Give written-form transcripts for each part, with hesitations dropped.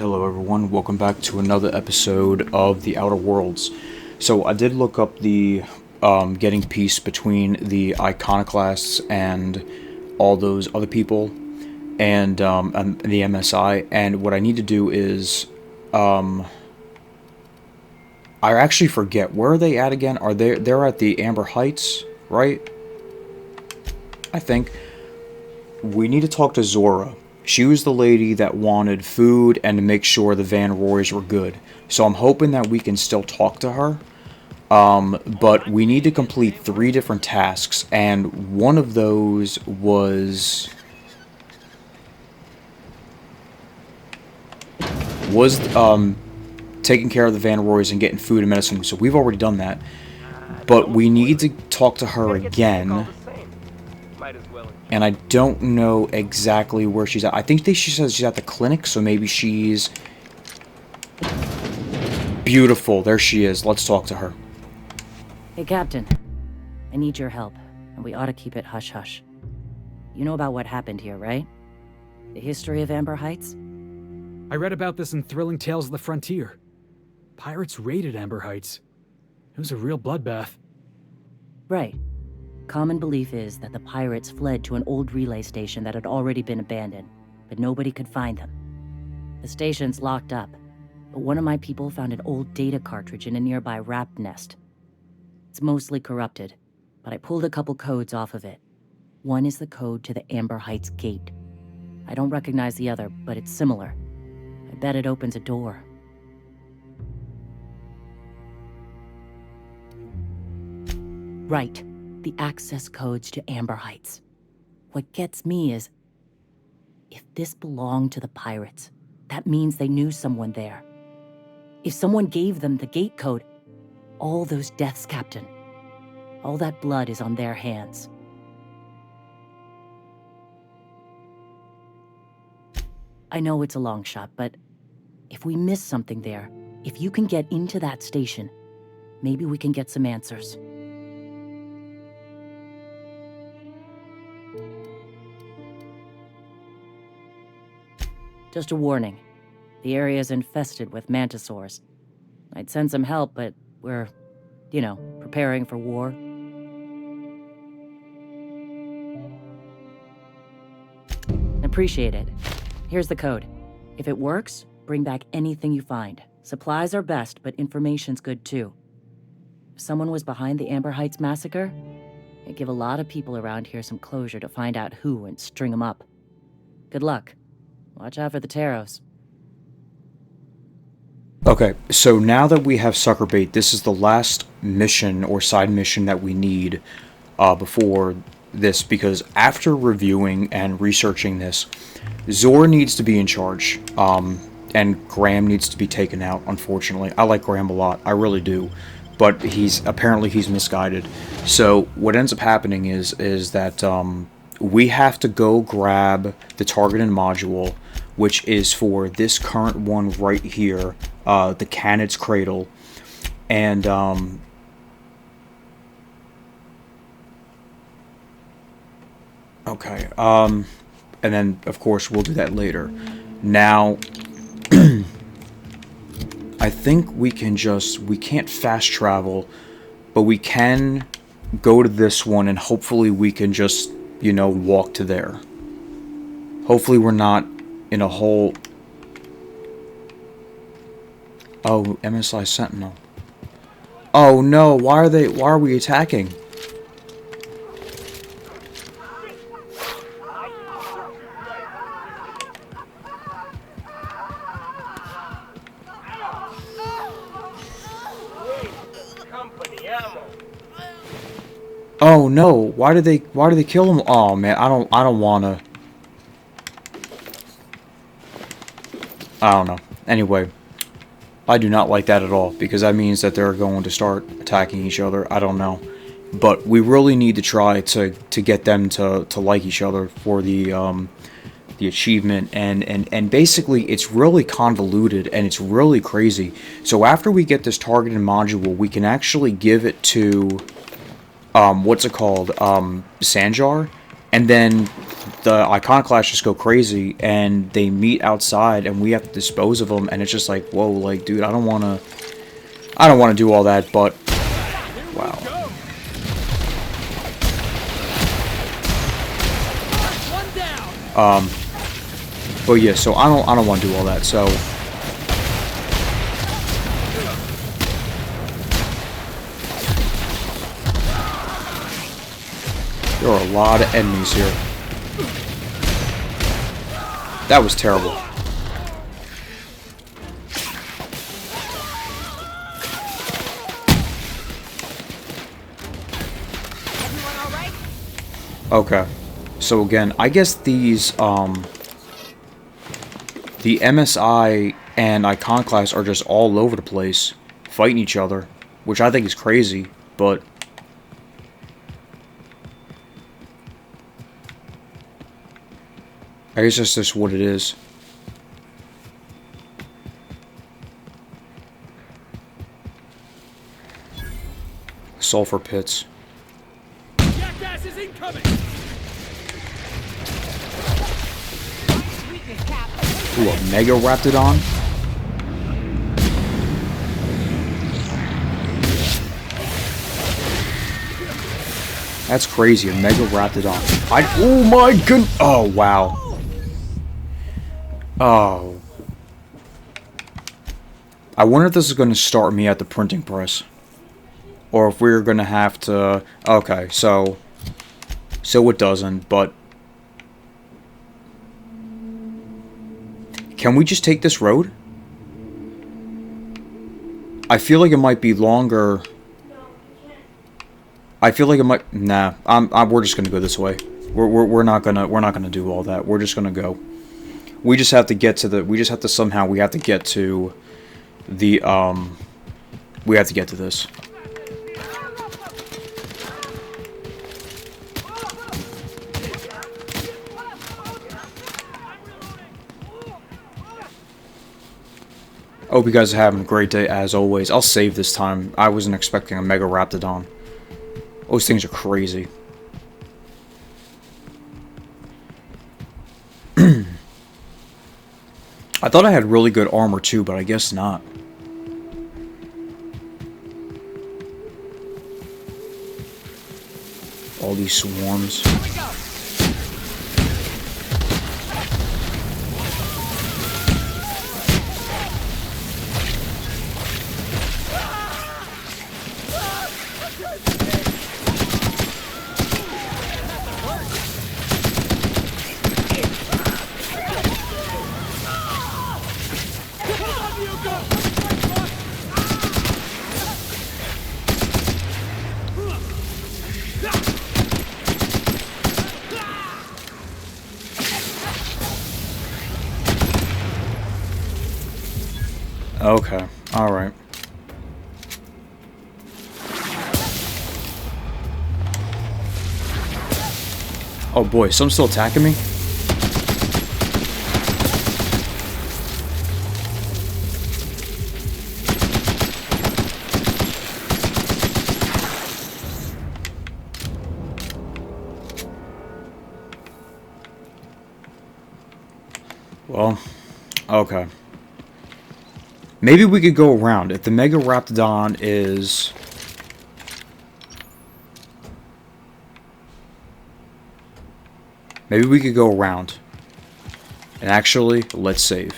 Hello everyone, welcome back to another episode of The Outer Worlds. So I did look up the getting peace between the Iconoclasts and all those other people and the MSI, and what I need to do is I actually forget, where are they at again? They're at the Amber Heights, right? I think. We need to talk to Zora. She was the lady that wanted food and to make sure the Van Roys were good. So I'm hoping that we can still talk to her. But we need to complete 3 different tasks, and one of those was taking care of the Van Roys and getting food and medicine. So we've already done that. But we need to talk to her again. And I don't know exactly where she's at. I think she says she's at the clinic, so maybe she's... Beautiful, there she is. Let's talk to her. Hey, Captain. I need your help, and we ought to keep it hush-hush. You know about what happened here, right? The history of Amber Heights? I read about this in Thrilling Tales of the Frontier. Pirates raided Amber Heights. It was a real bloodbath. Right. Common belief is that the pirates fled to an old relay station that had already been abandoned, but nobody could find them. The station's locked up, but one of my people found an old data cartridge in a nearby rat nest. It's mostly corrupted, but I pulled a couple codes off of it. One is the code to the Amber Heights gate. I don't recognize the other, but it's similar. I bet it opens a door. Right. The access codes to Amber Heights. What gets me is, if this belonged to the pirates, that means they knew someone there. If someone gave them the gate code, all those deaths, Captain, all that blood is on their hands. I know it's a long shot, but if we miss something there, if you can get into that station, maybe we can get some answers. Just a warning. The area is infested with mantisaurs. I'd send some help, but we're, preparing for war. Appreciate it. Here's the code. If it works, bring back anything you find. Supplies are best, but information's good too. If someone was behind the Amber Heights massacre, it'd give a lot of people around here some closure to find out who and string them up. Good luck. Watch out for the Taros. Okay, so now that we have Suckerbait, this is the last mission or side mission that we need before this, because after reviewing and researching this, Zora needs to be in charge, and Graham needs to be taken out, unfortunately. I like Graham a lot, I really do, but he's misguided. So what ends up happening is that we have to go grab the targeted module, which is for this current one right here, the Cannon's Cradle, and okay, and then of course we'll do that later. Now, I think we can't fast travel, but we can go to this one, and hopefully we can just, walk to there. Hopefully we're not in a whole... Oh, MSI Sentinel. Oh no, why are we attacking? Oh no, why did they kill him? Oh man, I don't wanna... I don't know. Anyway, I do not like that at all, because that means that they're going to start attacking each other. I don't know. But we really need to try to get them to like each other for the achievement, and basically it's really convoluted and it's really crazy. So after we get this targeted module, we can actually give it to what's it called? Sanjar, and then the Iconoclasts just go crazy, and they meet outside, and we have to dispose of them, and it's just like, whoa, like, dude, I don't want to do all that, but, wow. But yeah, so I don't want to do all that, so. There are a lot of enemies here. That was terrible. Okay. So again, I guess these, the MSI and Iconoclasts are just all over the place, fighting each other, which I think is crazy, but... I guess that's just what it is. Sulfur pits. Jackass is incoming! Ooh, a Mega Raptidon? That's crazy, a Mega Raptidon. Oh my goodness! Oh, wow. Oh. I wonder if this is going to start me at the printing press. Or if we're going to have to... Okay, so it doesn't, but... Can we just take this road? I feel like it might be longer. I feel like it might... Nah, we're just going to go this way. We're not gonna do all that. We're just going to go. We just have to get to the... We just have to somehow... We have to get to the... We have to get to this. I hope you guys are having a great day as always. I'll save this time. I wasn't expecting a Mega Raptidon. Those things are crazy. I thought I had really good armor too, but I guess not. All these swarms. Okay, alright. Oh boy, someone's still attacking me? Well, okay. Maybe we could go around. If the Mega Raptidon is... Maybe we could go around. And actually, let's save.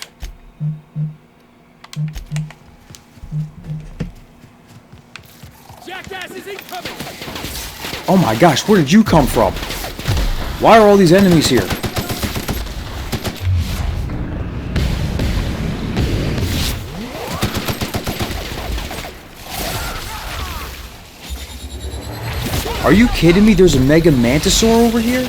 Jackass is incoming! Oh my gosh, where did you come from? Why are all these enemies here? Are you kidding me? There's a Mega Mantisaur over here?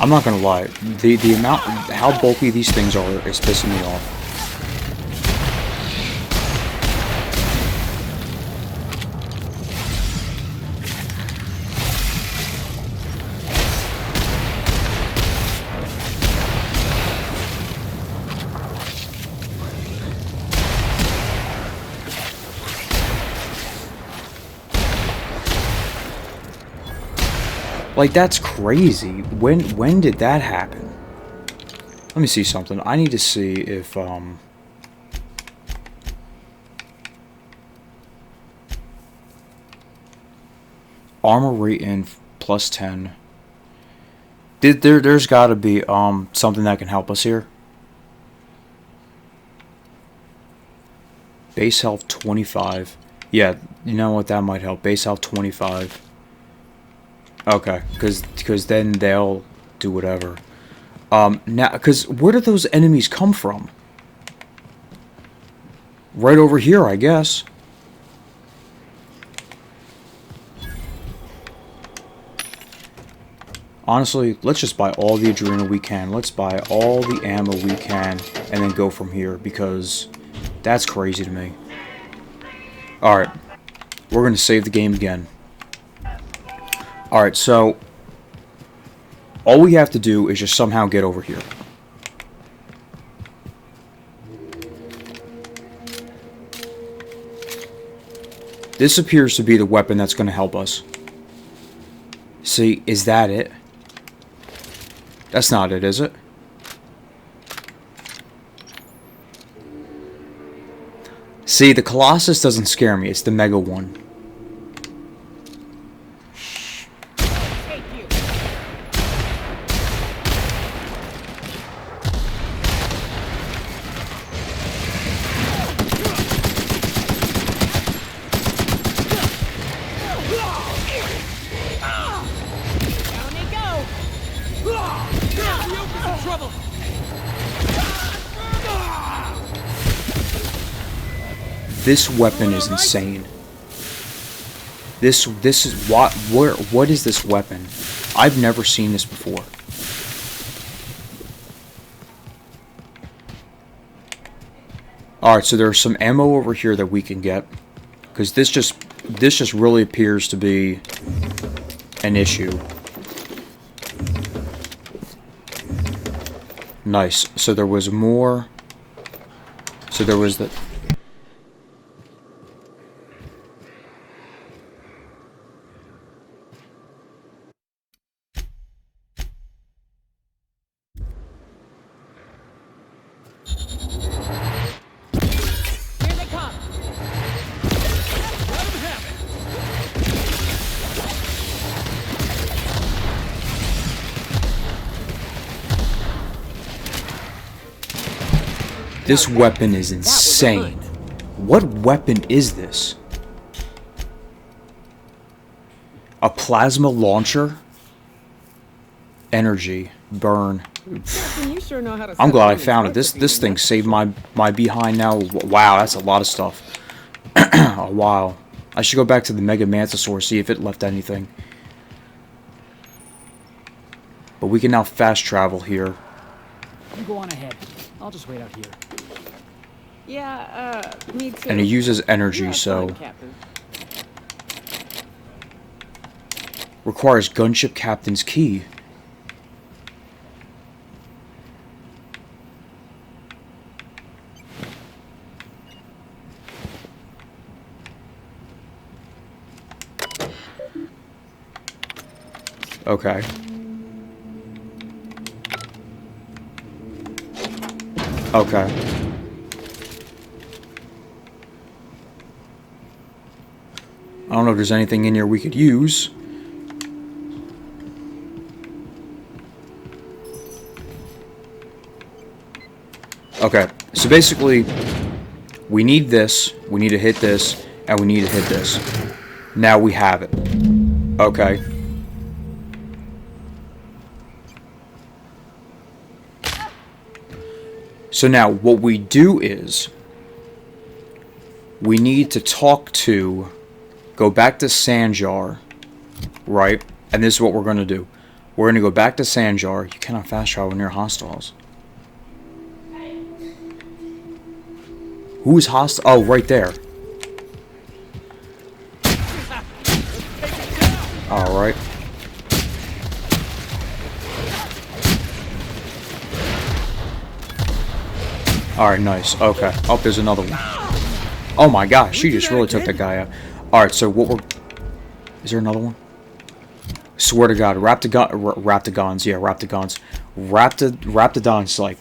I'm not gonna lie. The amount, how bulky these things are is pissing me off. Like, that's crazy. When did that happen? Let me see something. I need to see if, armor rating plus 10. There's gotta be, something that can help us here. Base health 25. Yeah, you know what, that might help. Base health 25. Okay, because then they'll do whatever. Now, because where do those enemies come from? Right over here, I guess. Honestly, let's just buy all the adrenal we can. Let's buy all the ammo we can, and then go from here, because that's crazy to me. Alright, we're going to save the game again. Alright, so all we have to do is just somehow get over here. This appears to be the weapon that's going to help us. See, is that it? That's not it, is it? See, the Colossus doesn't scare me. It's the Mega one. This weapon is insane. This is what is this weapon? I've never seen this before. Alright, so there's some ammo over here that we can get. Because this just really appears to be an issue. Nice. So there was more. So there was the... This weapon is insane. What weapon is this? A plasma launcher? Energy. Burn. I'm glad I found it. This thing saved my behind now. Wow, that's a lot of stuff. Oh, wow. I should go back to the Mega Mantisaur, see if it left anything. But we can now fast travel here. You go on ahead. I'll just wait out here. Yeah, me too. And it uses energy, so... Requires gunship captain's key. Okay. Okay. I don't know if there's anything in here we could use. Okay, so basically, we need this, we need to hit this, and we need to hit this. Now we have it. Okay. So now, what we do is, we need to talk to, go back to Sanjar, right? And this is what we're going to do. We're gonna go back to Sanjar. You cannot fast travel near hostiles. Who's hostile? Oh, right there. Alright. Alright, nice. Okay. Oh, there's another one. Oh my gosh, she just really took that guy out. Alright, so what we're... Is there another one? Swear to God, Raptidons. Yeah, Raptidons. Raptidons, like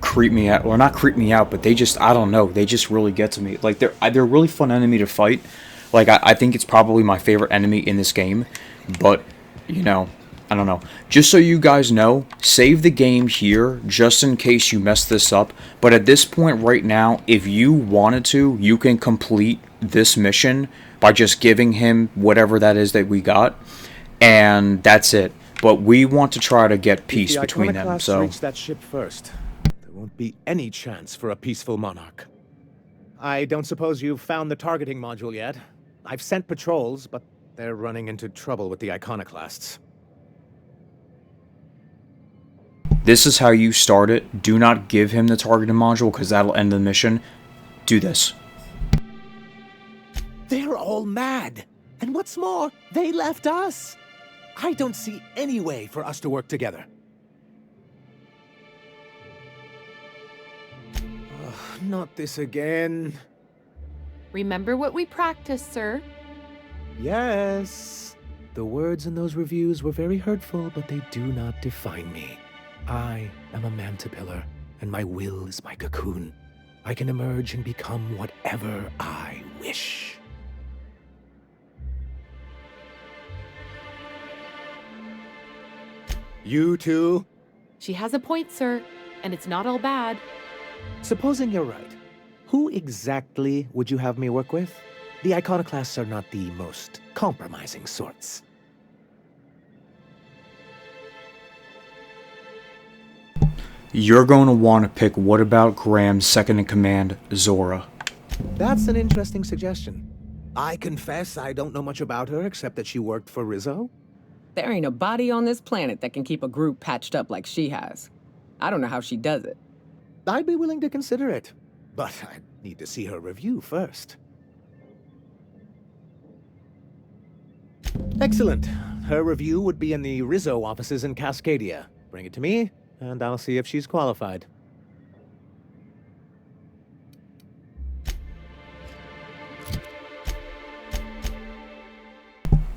creep me out. Well, not creep me out, but they just, I don't know. They just really get to me. Like, they're a really fun enemy to fight. Like, I think it's probably my favorite enemy in this game. But, you know, I don't know. Just so you guys know, save the game here, just in case you mess this up. But at this point right now, if you wanted to, you can complete this mission by just giving him whatever that is that we got. And that's it. But we want to try to get peace between them. If the So reach that ship first, there won't be any chance for a peaceful Monarch. I don't suppose you've found the targeting module yet. I've sent patrols, but they're running into trouble with the Iconoclasts. this is how you start it. Do not give him the targeting module because that'll end the mission. Do this. They're all mad. And what's more, they left us. I don't see any way for us to work together. Ugh, not this again. Remember what we practiced, sir. Yes. The words in those reviews were very hurtful, but they do not define me. I am a mantipillar, and my will is my cocoon. I can emerge and become whatever I wish. You too? She has a point, sir, and it's not all bad. Supposing you're right, who exactly would you have me work with? The Iconoclasts are not the most compromising sorts. You're going to want to pick what about Graham's second-in-command, Zora. That's an interesting suggestion. I confess I don't know much about her except that she worked for Rizzo. There ain't a body on this planet that can keep a group patched up like she has. I don't know how she does it. I'd be willing to consider it, but I'd need to see her review first. Excellent. Her review would be in the Rizzo offices in Cascadia. Bring it to me, and I'll see if she's qualified.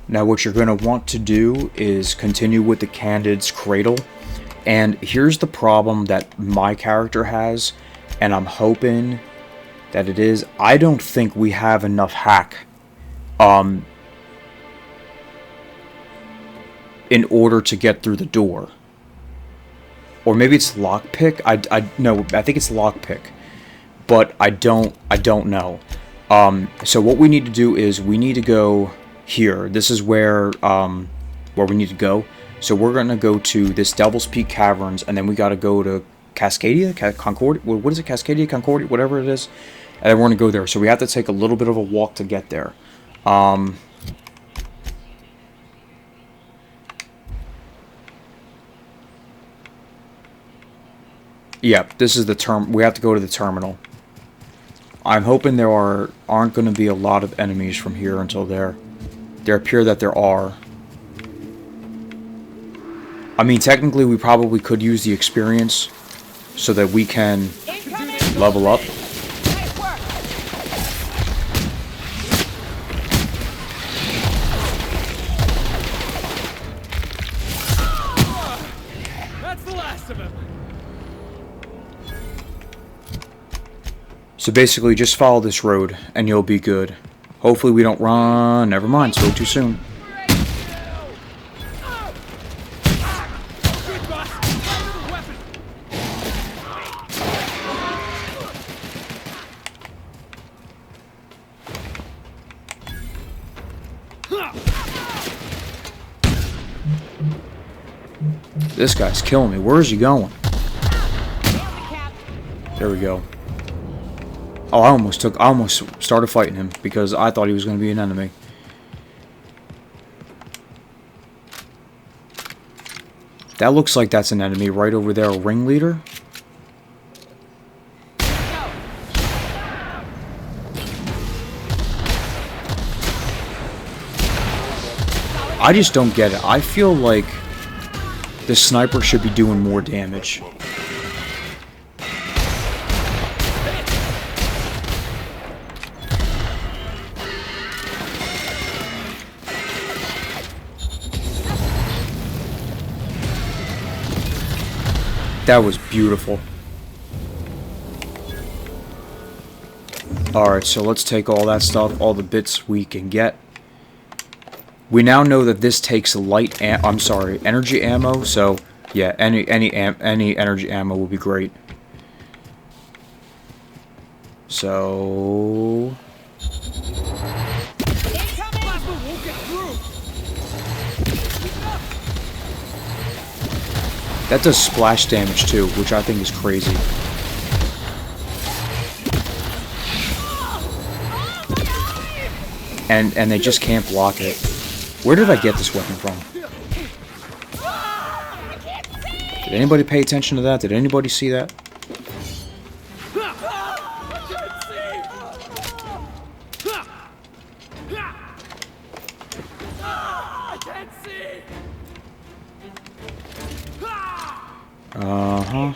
Now what you're going to want to do is continue with the Candid's Cradle. And here's the problem that my character has, and I'm hoping that it is. I don't think we have enough hack in order to get through the door. Or maybe it's lockpick. No, I think it's lockpick. But I don't know. So what we need to do is we need to go here. This is where we need to go. So we're gonna go to this Devil's Peak Caverns, and then we gotta go to Cascadia, Concordia. What is it? Cascadia, Concordia, whatever it is. And then we're gonna go there. So we have to take a little bit of a walk to get there. Yep, this is the we have to go to the terminal. I'm hoping there aren't going to be a lot of enemies from here until there. There appear that there are. I mean, technically, we probably could use the experience so that we can level up. That's the last of him. So basically, just follow this road, and you'll be good. Hopefully we don't run. Never mind, it's way too soon. This guy's killing me. Where is he going? There we go. Oh, I almost started fighting him because I thought he was going to be an enemy. That looks like that's an enemy right over there, a ringleader. I just don't get it. I feel like the sniper should be doing more damage. That was beautiful. Alright, so let's take all that stuff, all the bits we can get. We now know that this takes energy ammo, so yeah, any energy ammo will be great. So that does splash damage too, which I think is crazy. And they just can't block it. Where did I get this weapon from? Did anybody pay attention to that? Did anybody see that? Uh-huh.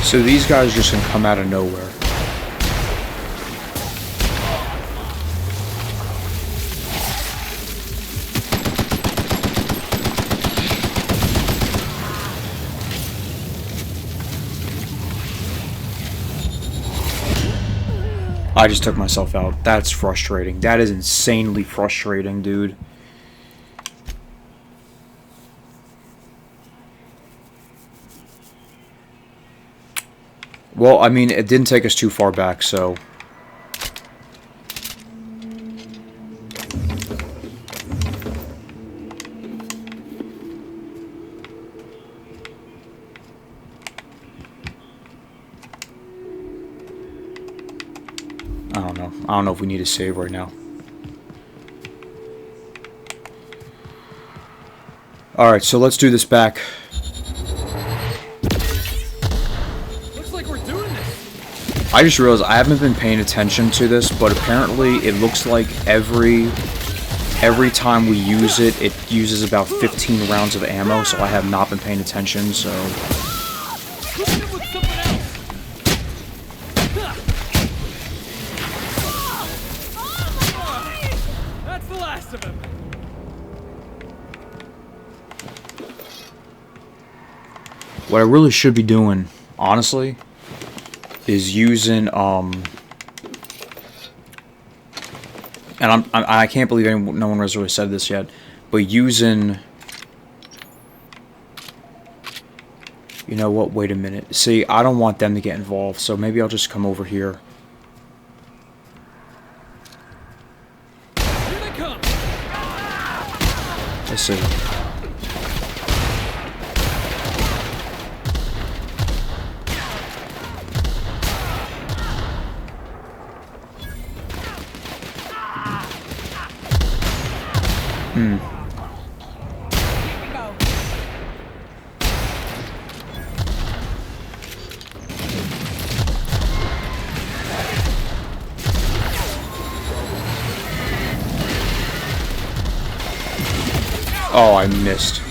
So these guys just can come out of nowhere. I just took myself out. That's frustrating. That is insanely frustrating, dude. Well, I mean, it didn't take us too far back, so... I don't know. I don't know if we need to save right now. Alright, so let's do this back. I just realized I haven't been paying attention to this, but apparently it looks like every time we use it, it uses about 15 rounds of ammo, so I have not been paying attention, so... That's the last of him. What I really should be doing, honestly, is using, and I can't believe no one has really said this yet, but using, you know what, wait a minute, see, I don't want them to get involved, so maybe I'll just come over here. Here they come. Let's see. Oh, I missed.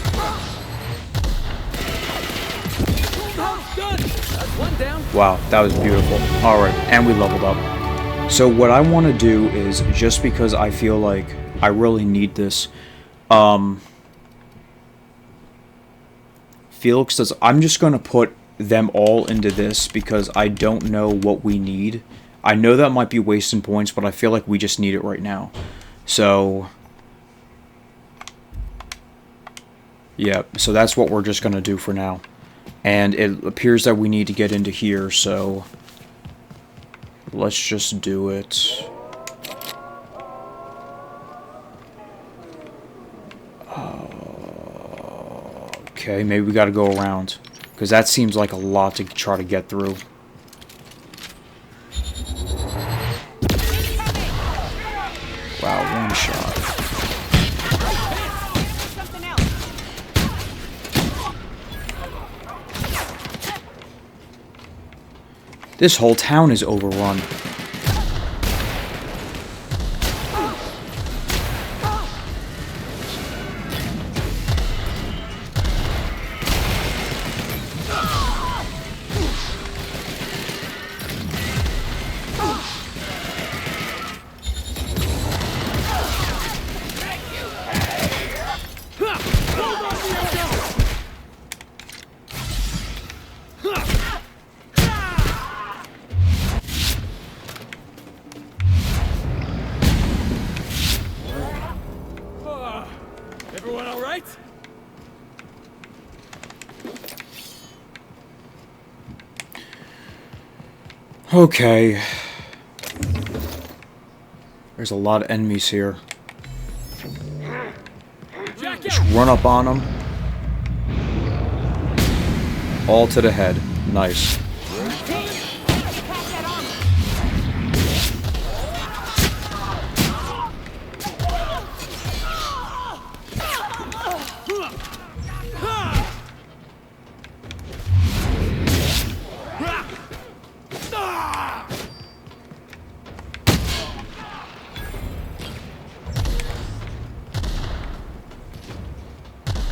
Wow, that was beautiful. Alright, and we leveled up. So what I want to do is, just because I feel like I really need this, Felix does, I'm just going to put them all into this because I don't know what we need. I know that might be wasting points, but I feel like we just need it right now. So... yeah, so that's what we're just going to do for now. And it appears that we need to get into here, so let's just do it. Okay, maybe we gotta go around. Because that seems like a lot to try to get through. Wow, one shot. This whole town is overrun. Everyone all right? Okay. There's a lot of enemies here. Just run up on them. All to the head. Nice.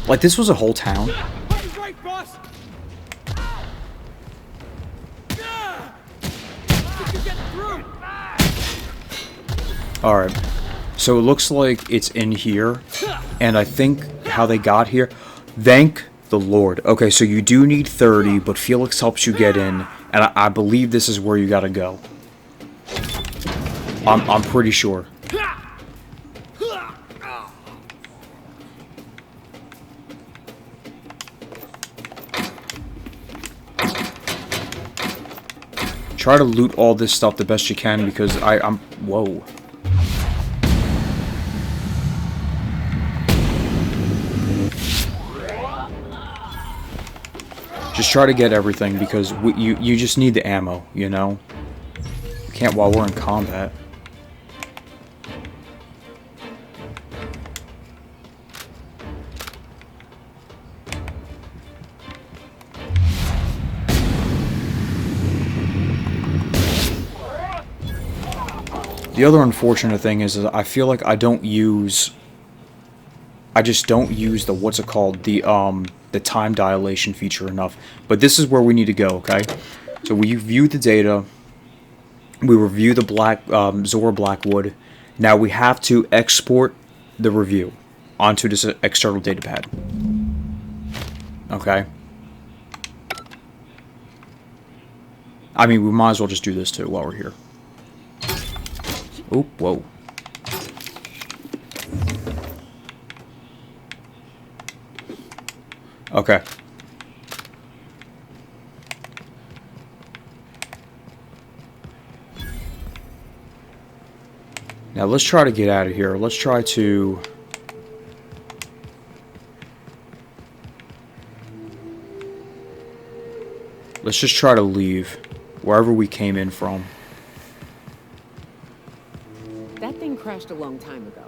Like, this was a whole town. Right, boss. Alright. So it looks like it's in here. And I think how they got here. Thank the Lord. Okay, so you do need 30, but Felix helps you get in. And I believe this is where you gotta go. I'm pretty sure. Try to loot all this stuff the best you can because I'm... Whoa. Just try to get everything because you just need the ammo, you know? Can't while we're in combat. The other unfortunate thing is I feel like I just don't use the, what's it called, the time dilation feature enough. But this is where we need to go, okay? So we view the data, we review the Zora Blackwood. Now we have to export the review onto this external data pad. Okay? I mean, we might as well just do this too while we're here. Oop, whoa. Okay. Now let's try to get out of here. Let's try to... Let's just try to leave wherever we came in from. That thing crashed a long time ago.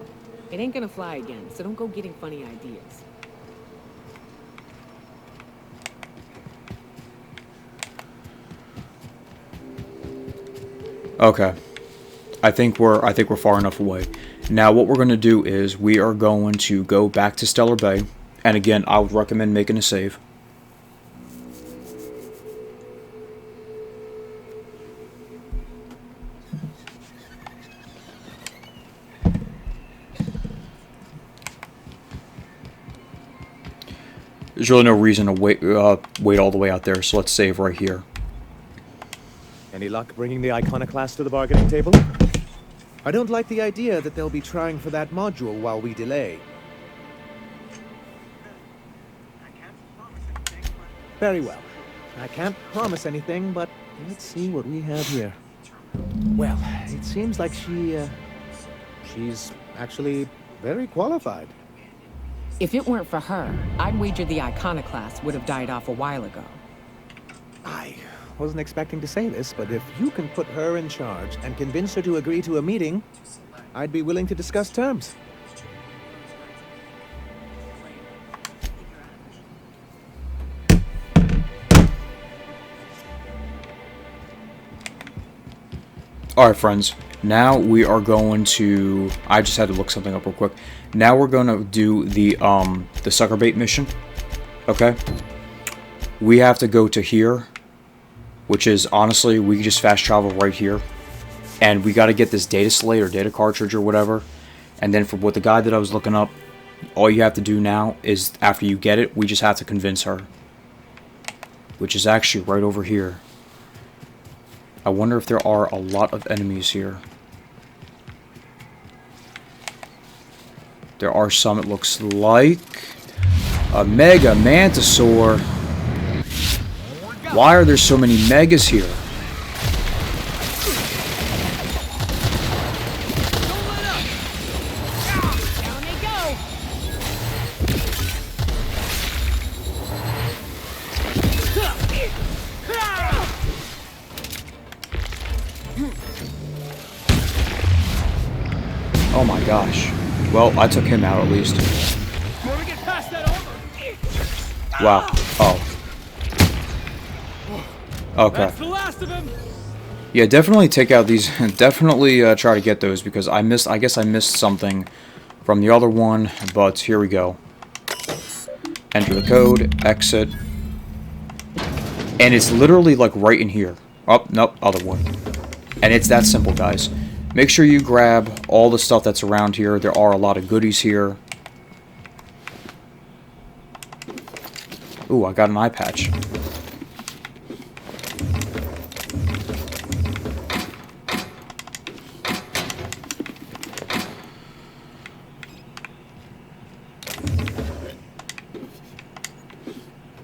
It ain't gonna fly again, so don't go getting funny ideas. Okay. I think we're far enough away. Now what we're going to do is we are going to go back to Stellar Bay. And again, I would recommend making a save. There's really no reason to wait all the way out there, so let's save right here. Any luck bringing the Iconoclasts to the bargaining table? I don't like the idea that they'll be trying for that module while we delay. Very well. I can't promise anything, but let's see what we have here. Well, it seems like she's actually very qualified. If it weren't for her, I'd wager the Iconoclasts would have died off a while ago. I wasn't expecting to say this, but if you can put her in charge and convince her to agree to a meeting, I'd be willing to discuss terms. Alright, friends. Now we are going to... I just had to look something up real quick. Now we're going to do the sucker bait mission. Okay? We have to go to here. Which is, honestly, we can just fast travel right here. And we got to get this data slate or data cartridge or whatever. And then for what the guy that I was looking up, all you have to do now is, after you get it, we just have to convince her. Which is actually right over here. I wonder if there are a lot of enemies here. There are some, it looks like. A Mega Mantisaur. Why are there so many Megas here? Oh my gosh. Well, I took him out at least. Wow. Oh. Okay. That's the last of him. Yeah, definitely take out these. Definitely try to get those because I missed. I guess I missed something from the other one. But here we go. Enter the code. Exit. And it's literally like right in here. Oh, nope, other one. And it's that simple, guys. Make sure you grab all the stuff that's around here. There are a lot of goodies here. Ooh, I got an eye patch.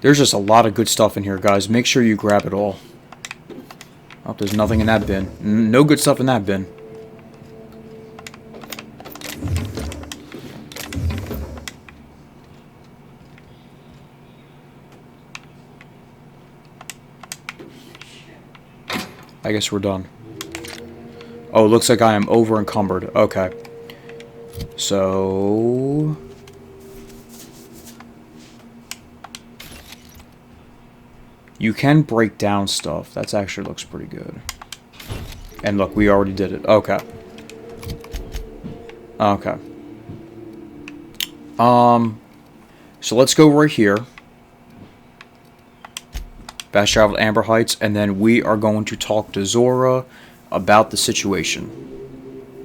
There's just a lot of good stuff in here, guys. Make sure you grab it all. Oh, there's nothing in that bin. No good stuff in that bin. I guess we're done. Oh, it looks like I am over encumbered. Okay. So... you can break down stuff. That actually looks pretty good. And look, we already did it. Okay. Okay. So let's go right here. Fast travel to Amber Heights, and then we are going to talk to Zora about the situation.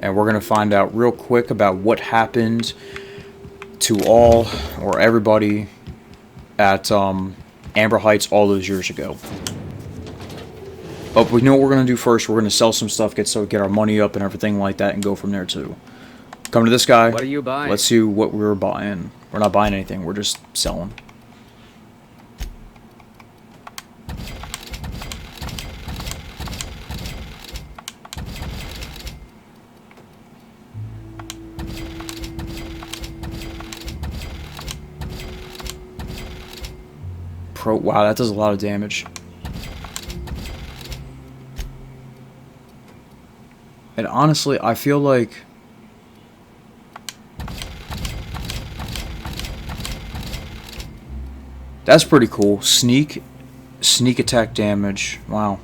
And we're going to find out real quick about what happened to all, or everybody, at Amber Heights all those years ago. But we know what we're going to do first. We're going to sell some stuff, get our money up and everything like that, and go from there too. Come to this guy. What are you buying? Let's see what we're buying. We're not buying anything. We're just selling. Wow, that does a lot of damage. And honestly, I feel like... that's pretty cool. Sneak attack damage. Wow.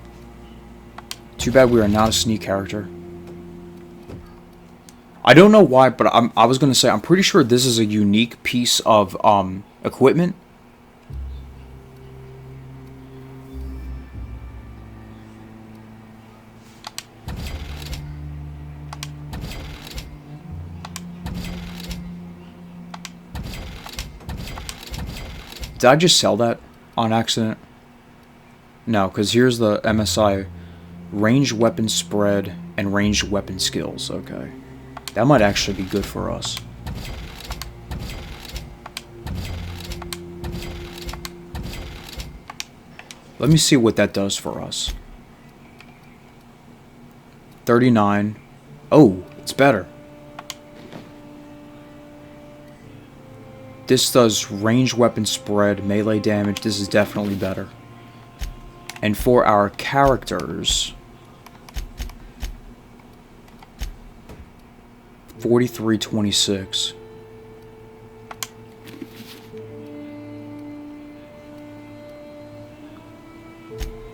Too bad we are not a sneak character. I don't know why, but I was going to say, I'm pretty sure this is a unique piece of equipment. Did I just sell that on accident? No, because here's the MSI. Ranged weapon spread and ranged weapon skills. Okay. That might actually be good for us. Let me see what that does for us. 39. Oh, it's better. This does ranged weapon spread, melee damage. This is definitely better. And for our characters, 4326.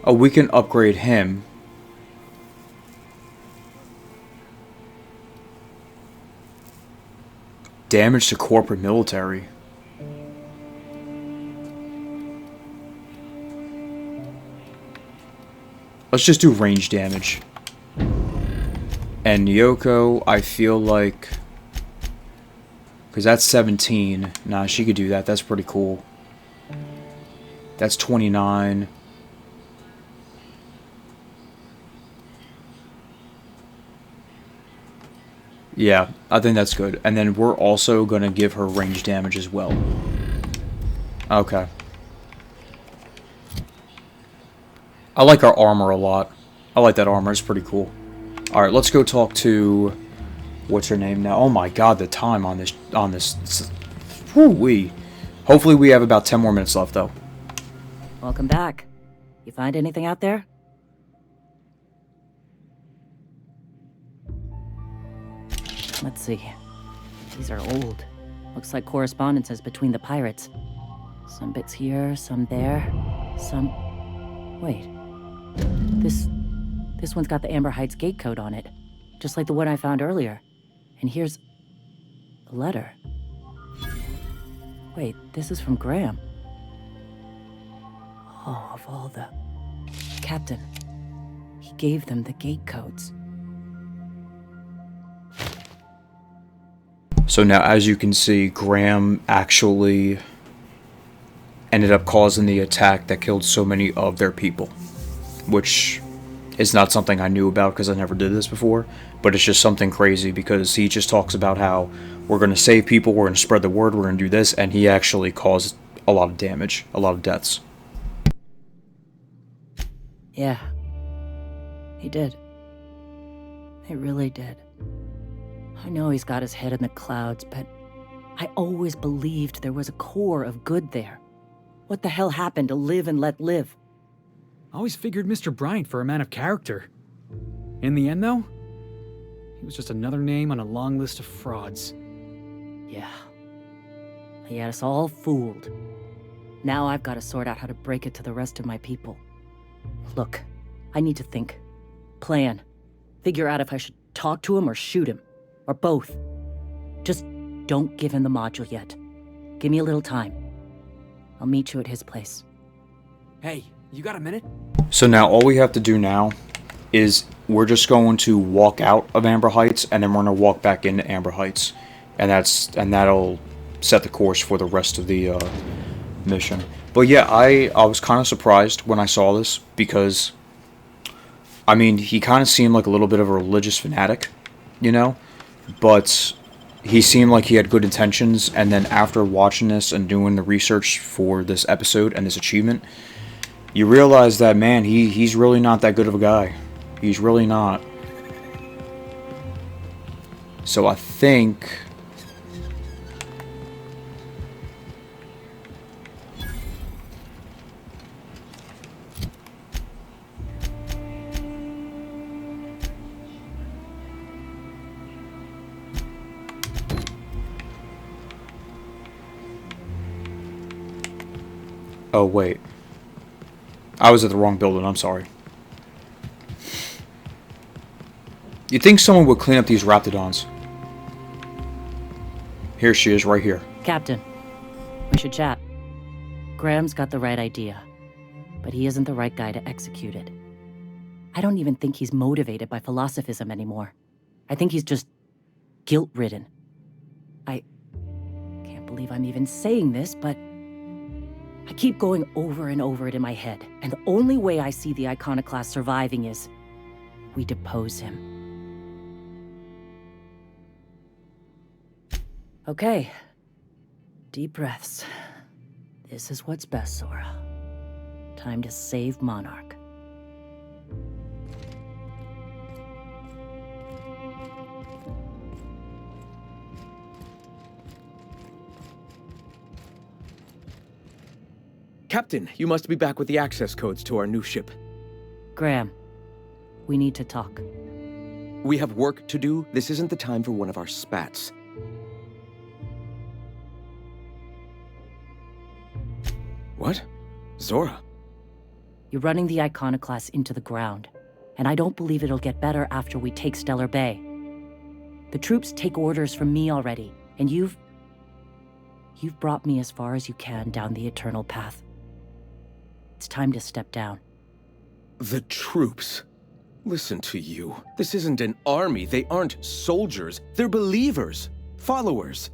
Oh, we can upgrade him. Damage to corporate military. Let's just do range damage. And Nyoko, I feel like... because that's 17. Nah, she could do that. That's pretty cool. That's 29. Yeah, I think that's good. And then we're also going to give her range damage as well. Okay. I like our armor a lot. I like that armor. It's pretty cool. Alright, let's go talk to... what's her name now? Oh my god, the time on this... Whoo-wee. Hopefully we have about 10 more minutes left, though. Welcome back. You find anything out there? Let's see. These are old. Looks like correspondences between the pirates. Some bits here, some there, some... Wait. This one's got the Amber Heights gate code on it. Just like the one I found earlier. And here's... a letter. Wait, this is from Graham. Oh, of all the... Captain. He gave them the gate codes. So now, as you can see, Graham actually ended up causing the attack that killed so many of their people. Which is not something I knew about because I never did this before. But it's just something crazy because he just talks about how we're going to save people, we're going to spread the word, we're going to do this. And he actually caused a lot of damage, a lot of deaths. Yeah. He did. He really did. I know he's got his head in the clouds, but I always believed there was a core of good there. What the hell happened to live and let live? I always figured Mr. Bryant for a man of character. In the end, though, he was just another name on a long list of frauds. Yeah. He had us all fooled. Now I've got to sort out how to break it to the rest of my people. Look, I need to think. Plan. Figure out if I should talk to him or shoot him. Or both. Just don't give him the module yet. Give me a little time. I'll meet you at his place. Hey, you got a minute? So now all we have to do now is we're just going to walk out of Amber Heights and then we're going to walk back into Amber Heights. And that'll set the course for the rest of the mission. But yeah, I was kind of surprised when I saw this because, I mean, he kind of seemed like a little bit of a religious fanatic, you know? But he seemed like he had good intentions, and then after watching this and doing the research for this episode and this achievement, you realize that, man, he's really not that good of a guy. He's really not. So I think... Oh, wait. I was at the wrong building, I'm sorry. You'd think someone would clean up these Raptidons. Here she is, right here. Captain, we should chat. Graham's got the right idea, but he isn't the right guy to execute it. I don't even think he's motivated by philosophism anymore. I think he's just guilt-ridden. I can't believe I'm even saying this, but I keep going over and over it in my head, and the only way I see the Iconoclast surviving is we depose him. Okay. Deep breaths. This is what's best, Zora. Time to save Monarch. Captain, you must be back with the access codes to our new ship. Graham, we need to talk. We have work to do. This isn't the time for one of our spats. What? Zora? You're running the Iconoclasts into the ground, and I don't believe it'll get better after we take Stellar Bay. The troops take orders from me already, and you've brought me as far as you can down the eternal path. It's time to step down. The troops? Listen to you. This isn't an army. They aren't soldiers. They're believers. Followers.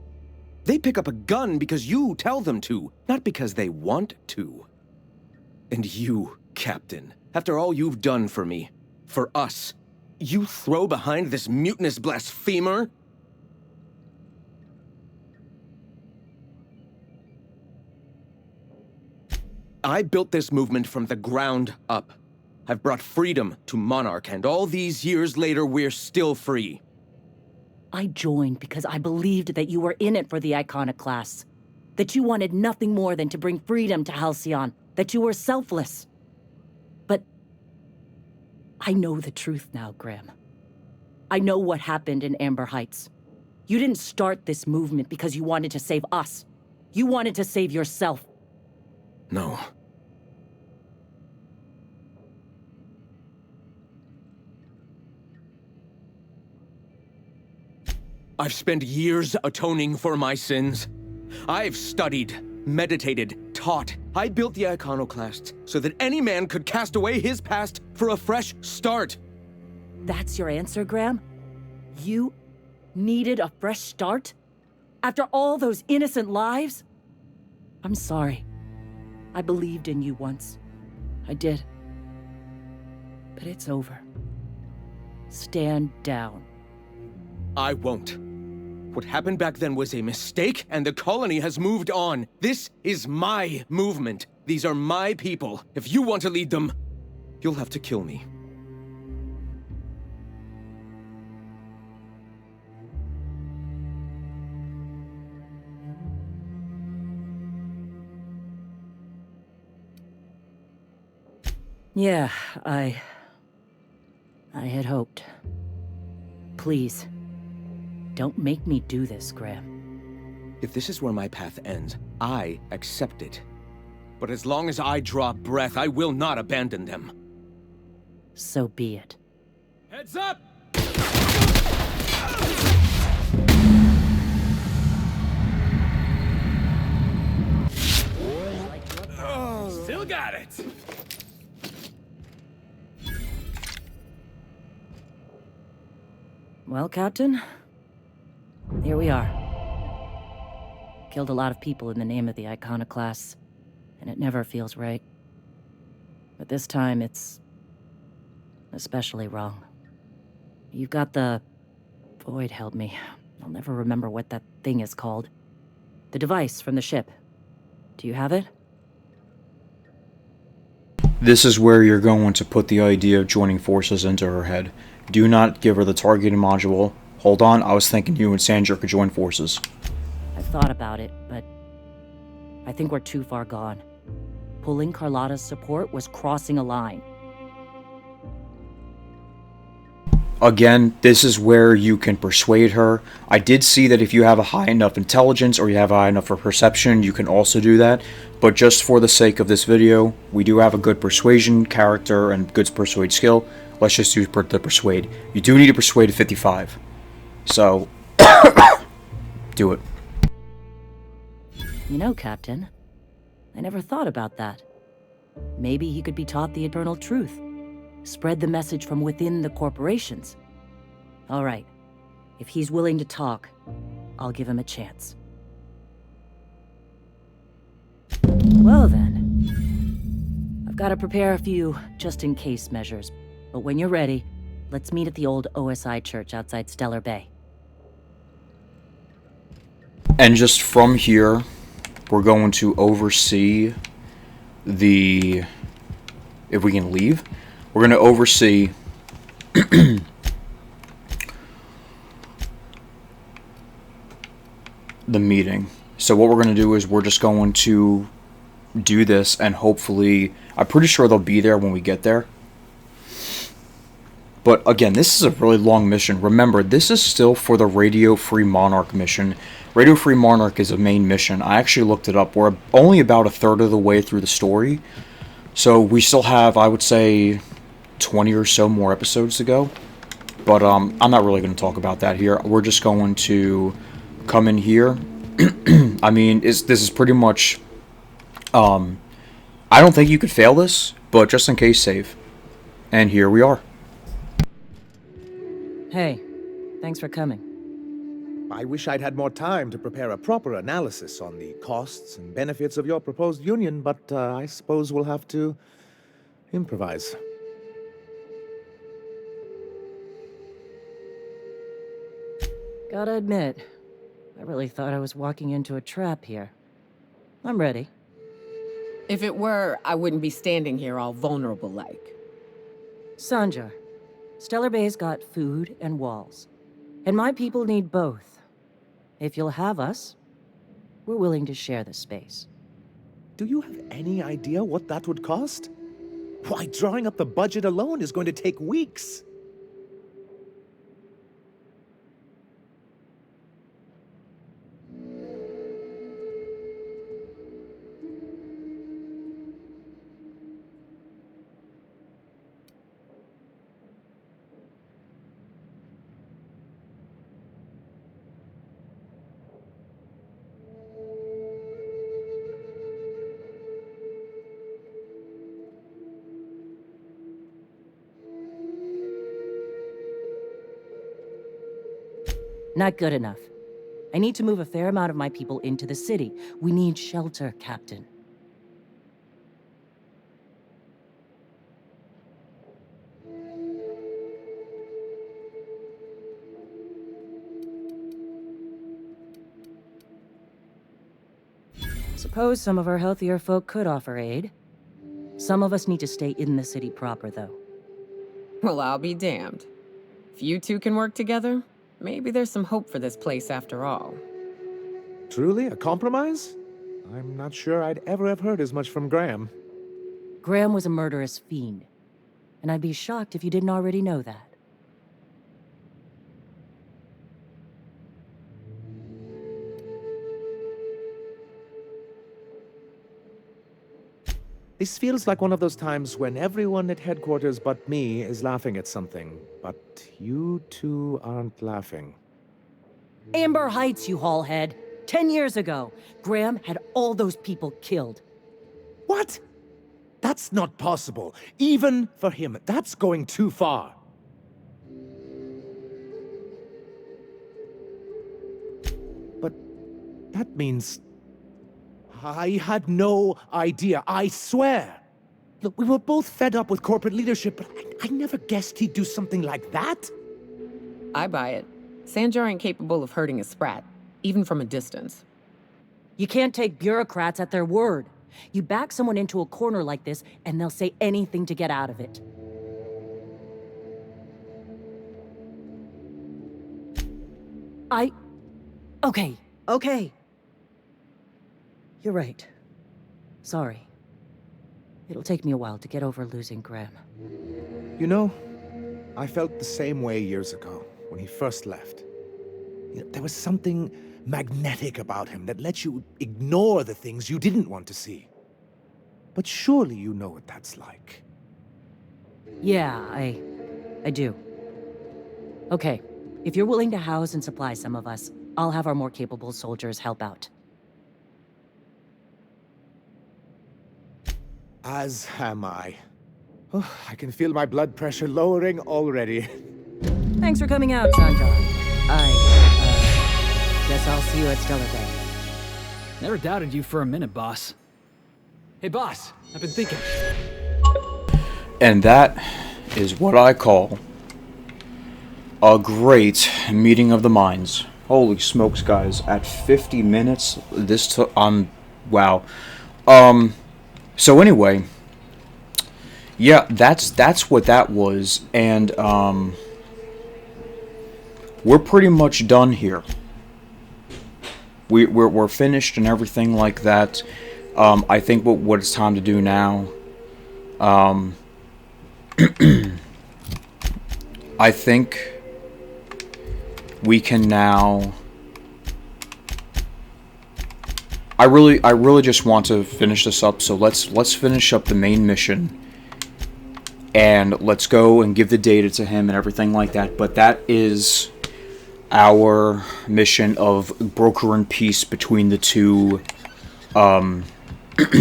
They pick up a gun because you tell them to, not because they want to. And you, Captain, after all you've done for me, for us, you throw behind this mutinous blasphemer? I built this movement from the ground up. I've brought freedom to Monarch, and all these years later, we're still free. I joined because I believed that you were in it for the Iconoclasts. That you wanted nothing more than to bring freedom to Halcyon. That you were selfless. But I know the truth now, Graham. I know what happened in Amber Heights. You didn't start this movement because you wanted to save us. You wanted to save yourself. No. I've spent years atoning for my sins. I've studied, meditated, taught. I built the Iconoclasts so that any man could cast away his past for a fresh start. That's your answer, Graham? You needed a fresh start? After all those innocent lives? I'm sorry. I believed in you once. I did. But it's over. Stand down. I won't. What happened back then was a mistake, and the colony has moved on. This is my movement. These are my people. If you want to lead them, you'll have to kill me. Yeah, I had hoped. Please, don't make me do this, Graham. If this is where my path ends, I accept it. But as long as I draw breath, I will not abandon them. So be it. Heads up! Still got it! Well, Captain, here we are. Killed a lot of people in the name of the Iconoclasts, and it never feels right. But this time, it's especially wrong. You've got the... Void help me. I'll never remember what that thing is called. The device from the ship. Do you have it? This is where you're going to put the idea of joining forces into her head. Do not give her the targeting module. Hold on, I was thinking you and Sandra could join forces. I've thought about it, but I think we're too far gone. Pulling Carlotta's support was crossing a line. Again, this is where you can persuade her. I did see that if you have a high enough intelligence or you have high enough for perception, you can also do that. But just for the sake of this video, we do have a good persuasion character and good persuade skill. Let's just use the persuade. You do need to persuade at 55. So, do it. You know, Captain, I never thought about that. Maybe he could be taught the eternal truth. Spread the message from within the corporations. All right. If he's willing to talk, I'll give him a chance. Well then. I've got to prepare a few just-in-case measures. But when you're ready, let's meet at the old OSI church outside Stellar Bay. And just from here, we're going to oversee the... If we can leave, we're going to oversee the meeting. So what we're going to do is we're just going to do this, and hopefully, I'm pretty sure they'll be there when we get there. But again, this is a really long mission. Remember, this is still for the Radio Free Monarch mission. Radio Free Monarch is a main mission. I actually looked it up. We're only about a third of the way through the story. So we still have, I would say, 20 or so more episodes to go. But I'm not really going to talk about that here. We're just going to come in here. I mean, this is pretty much... I don't think you could fail this, but just in case, save. And here we are. Hey, thanks for coming. I wish I'd had more time to prepare a proper analysis on the costs and benefits of your proposed union, but I suppose we'll have to improvise. Gotta admit, I really thought I was walking into a trap here. I'm ready. If it were, I wouldn't be standing here all vulnerable like. Sanjar, Stellar Bay's got food and walls. And my people need both. If you'll have us, we're willing to share the space. Do you have any idea what that would cost? Why, drawing up the budget alone is going to take weeks. Not good enough. I need to move a fair amount of my people into the city. We need shelter, Captain. Suppose some of our healthier folk could offer aid. Some of us need to stay in the city proper, though. Well, I'll be damned. If you two can work together, maybe there's some hope for this place after all. Truly, a compromise? I'm not sure I'd ever have heard as much from Graham. Graham was a murderous fiend, and I'd be shocked if you didn't already know that. This feels like one of those times when everyone at headquarters but me is laughing at something, but you two aren't laughing. Amber Heights, you haulhead. 10 years ago, Graham had all those people killed. What? That's not possible. Even for him, that's going too far. But that means... I had no idea, I swear. Look, we were both fed up with corporate leadership, but I never guessed he'd do something like that. I buy it. Sanjar ain't capable of hurting a sprat, even from a distance. You can't take bureaucrats at their word. You back someone into a corner like this, and they'll say anything to get out of it. Okay. You're right. Sorry. It'll take me a while to get over losing Graham. You know, I felt the same way years ago, when he first left. You know, there was something magnetic about him that let you ignore the things you didn't want to see. But surely you know what that's like. Yeah, I do. Okay, if you're willing to house and supply some of us, I'll have our more capable soldiers help out. As am I. Oh, I can feel my blood pressure lowering already. Thanks for coming out, Sanjar. Guess I'll see you at Stellar Bay. Never doubted you for a minute, boss. Hey, boss, I've been thinking. And that is what I call a great meeting of the minds. Holy smokes, guys. At 50 minutes, this took... wow. So anyway, yeah, that's what that was, and we're pretty much done here. We're finished and everything like that. I think what it's time to do now, I think we can now... I really just want to finish this up, so let's finish up the main mission. And let's go and give the data to him and everything like that. But that is our mission of brokering peace between the two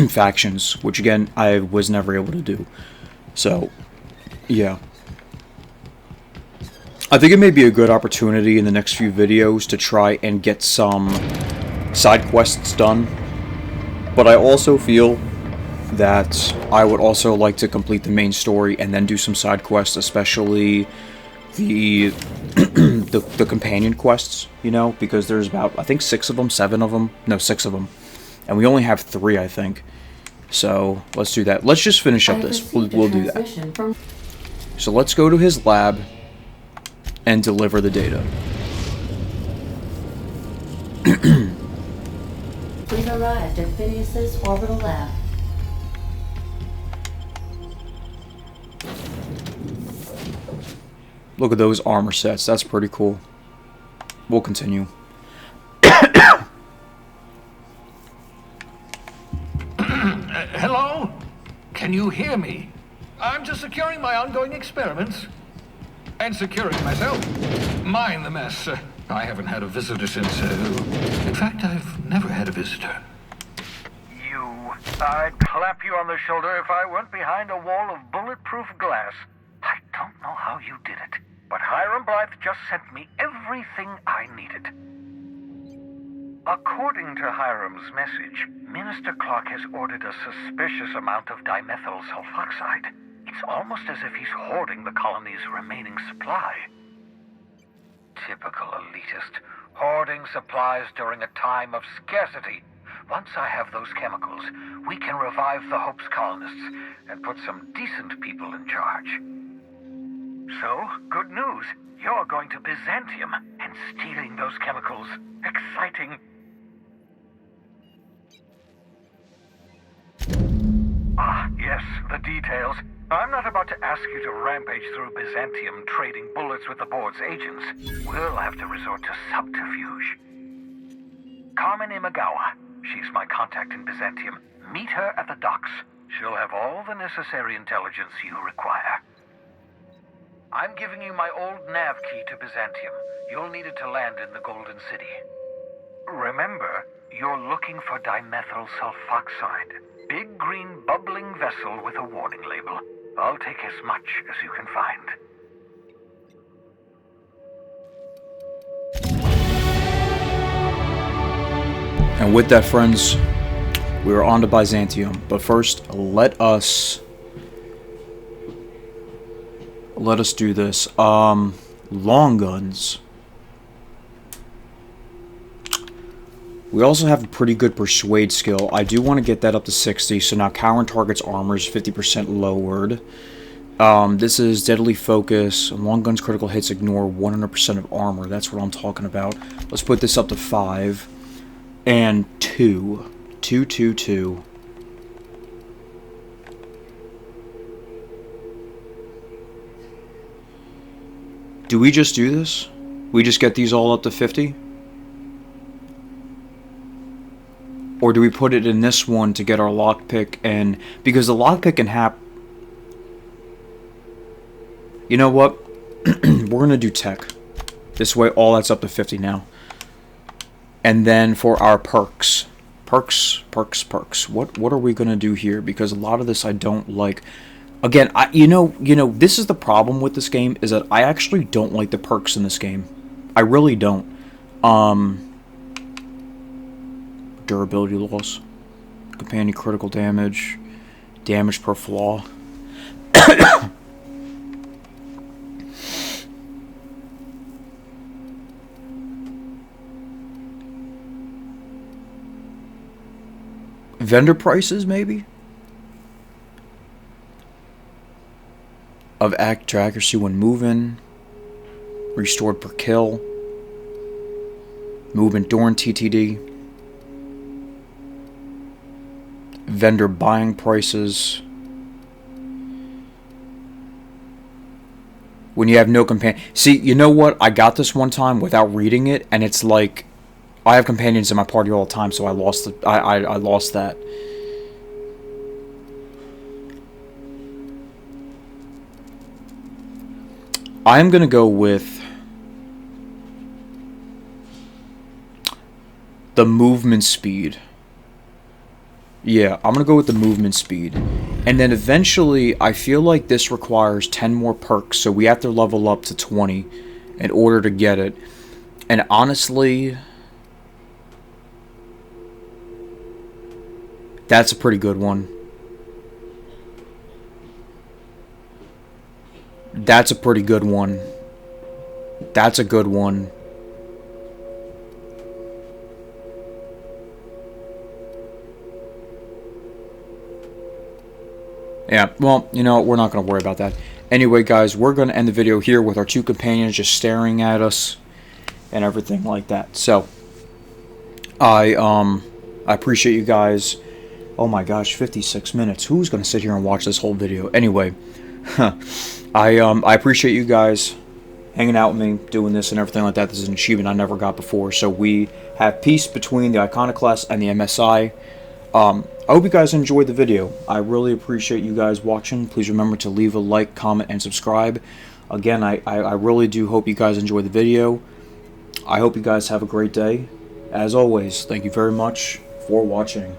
factions, which again I was never able to do. So yeah, I think it may be a good opportunity in the next few videos to try and get some side quests done, but I also feel that I would also like to complete the main story and then do some side quests, especially the the companion quests, you know, because there's about, I think 6 of them, 7 of them, no, 6 of them, and we only have 3, I think. So let's do that. Let's just finish up this. We'll do that. So let's go to his lab and deliver the data. We've arrived at Phineas's orbital lab. Look at those armor sets. That's pretty cool. We'll continue. Hello? Can you hear me? I'm just securing my ongoing experiments. And securing myself. Mind the mess. I haven't had a visitor since... in fact, I've never had a visitor. I'd clap you on the shoulder if I went behind a wall of bulletproof glass. I don't know how you did it, but Hiram Blythe just sent me everything I needed. According to Hiram's message, Minister Clark has ordered a suspicious amount of dimethyl sulfoxide. It's almost as if he's hoarding the colony's remaining supply. Typical elitist, hoarding supplies during a time of scarcity. Once I have those chemicals, we can revive the Hope's colonists and put some decent people in charge. So, good news. You're going to Byzantium and stealing those chemicals. Exciting. Ah, yes, the details. I'm not about to ask you to rampage through Byzantium trading bullets with the board's agents. We'll have to resort to subterfuge. Carmen Imagawa. She's my contact in Byzantium. Meet her at the docks. She'll have all the necessary intelligence you require. I'm giving you my old nav key to Byzantium. You'll need it to land in the Golden City. Remember, you're looking for dimethyl sulfoxide. Big green bubbling vessel with a warning label. I'll take as much as you can find. And with that, friends, we're on to Byzantium. But first, let us do this. Long guns. We also have a pretty good persuade skill. I do want to get that up to 60. So now current target's armor is 50% lowered. This is deadly focus. Long guns critical hits ignore 100% of armor. That's what I'm talking about. Let's put this up to 5. And 2. 2, 2, 2. Do we just do this? We just get these all up to 50? Or do we put it in this one to get our lockpick and... Because the lockpick and hap... You know what? We're going to do tech. This way all that's up to 50 now. And then for our perks. Perks. What are we going to do here? Because a lot of this I don't like. Again, you know, this is the problem with this game, is that I actually don't like the perks in this game. I really don't. Durability loss. Companion critical damage. Damage per flaw. Vendor prices, maybe? Of accuracy when moving. Restored per kill. Movement during TTD. vendor buying prices. When you have no companion. See, you know what? I got this one time without reading it, and it's like I have companions in my party all the time, so I lost the I lost that. I am gonna go with the movement speed. Yeah, I'm gonna go with the movement speed. And then eventually, I feel like this requires 10 more perks, so we have to level up to 20 in order to get it. And honestly, that's a pretty good one. That's a pretty good one. That's a good one. Yeah, well, you know, we're not going to worry about that. Anyway, guys, we're going to end the video here with our two companions just staring at us and everything like that. So, I appreciate you guys. Oh my gosh, 56 minutes. Who's going to sit here and watch this whole video? Anyway, I appreciate you guys hanging out with me, doing this and everything like that. This is an achievement I never got before. So we have peace between the Iconoclasts and the MSI. I hope you guys enjoyed the video. I really appreciate you guys watching. Please remember to leave a like, comment, and subscribe. Again, I really do hope you guys enjoyed the video. I hope you guys have a great day. As always, thank you very much for watching.